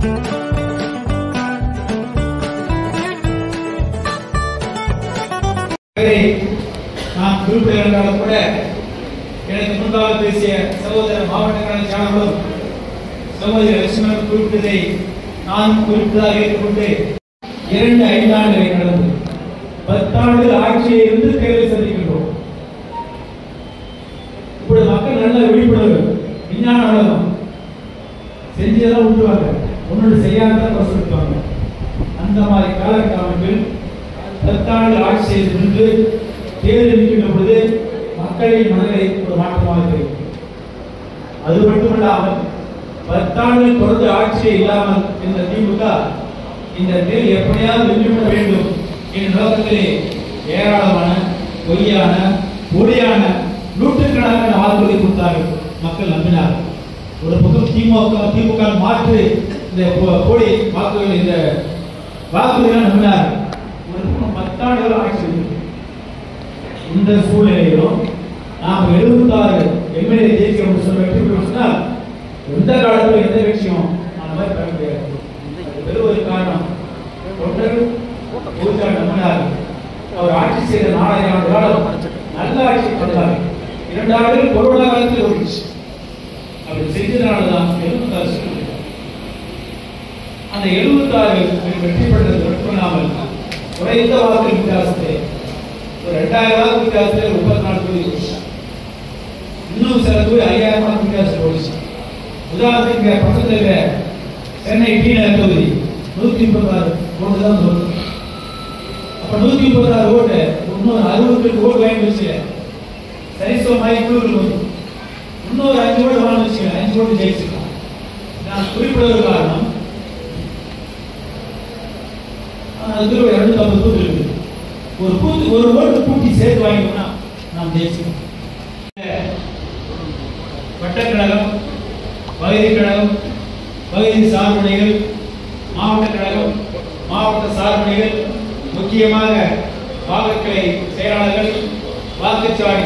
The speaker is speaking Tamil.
நான் குறிப்பிட்டாலும் கூட எனக்கு முன்பாக பேசிய சகோதர மாவட்ட கழக செயலாளரும் சகோதரி லட்சுமணன் குறிப்பிட்டதை நானும் குறிப்பிட்டதாக ஏற்றுக்கொண்டு 2 ஆண்டுகளை கடந்து 10 ஆண்டுகள் ஆட்சியை இருந்து தேர்தல் சந்திக்கின்றோம். இப்படி மக்கள் நல்ல விழிப்புணர்வு விஞ்ஞான உலகம் செஞ்சதெல்லாம் விட்டுவாங்க, ஒன்னொன்று செய்யாதான் வசூலிப்பாங்க. அந்த மாதிரி காலகட்ட அமைப்பில் 10 ஆண்டுகள் ஆட்சி செய்து நின்று தேர்தல் நிற்கின்ற பொழுது மக்களின் மனதை ஒரு மாற்றமாக தெரியும். அது மட்டுமல்லாமல் 10 ஆண்டுகள் தொடர்ந்து ஆட்சியே இல்லாமல் இந்த திமுக இந்த தேர்தல் எப்படியாவது வெற்றிவிட வேண்டும் என்ற நோக்கத்திலே ஏராளமான பொய்யான பொடியான நூற்றுக்கணக்கான வாக்குறுதி கொடுத்தார்கள். மக்கள் நம்பினார். ஒரு பக்கம் திமுக மாற்று இந்த போடி வாக்குகள் இந்த வாக்குறுதிகள் நம்பினார். ஒரு பக்கம் 10 ஆண்டுகள் ஆட்சி. இந்த சூழ்நிலையிலும் நாம் 76 எம்எல்ஏ ஜெயிக்க சொன்னால் எந்த காலத்தில் எந்த விஷயம் அந்த மாதிரி பண்ண முடியாது. பெருவது காரணம் நம்பினார். அவர் ஆட்சி செய்த 4000 ஆண்டு காலம் நல்ல ஆட்சி பண்ணார். 2 ஆண்டுகள் கொரோனா காலத்தில் ஓடிச்சு. அப்படி செஞ்சதுனாலதான் 76 அந்த 76 வெற்றி பெற்றது மட்டுமல்லாமல் குறைந்த வாக்கு வித்தியாசத்தை ஒரு 2000 வாக்கு வித்தியாசத்தில் 34 தொகுதி, இன்னும் சில தொகுதி 5000 வாக்கு வித்தியாசத்தில் ஓடிச்சு. உதாரணத்துக்கு பக்கத்தில் சென்னை டி நகர் தொகுதி 136 ஓட்டு தான் சொல்லுங்க. அப்ப 136 ஓட்டு இன்னொரு 68 ஓட்டு வாங்கி வச்சு சரிசமமாய் இன்னொரு 5 ஓட்டு வாங்கி வச்சு 5 ஓட்டு ஜெயிச்சிருக்கான். நான் குறிப்பிடுவது காரணம் அதுக்கு 250 பூத்து இருக்கு. ஒரு ஓட்டு கூட்டி சேர்த்து வாங்கினா நாம் ஜெயிச்சிருக்கோம். வட்டக்கழகம், பகுதி கழகம், பகுதி சார்புடைகள், மாவட்ட கழகம், மாவட்ட சார்புடைகள், முக்கியமாக வாக்குக்கிளை செயலாளர்கள், வாக்குச்சாவடி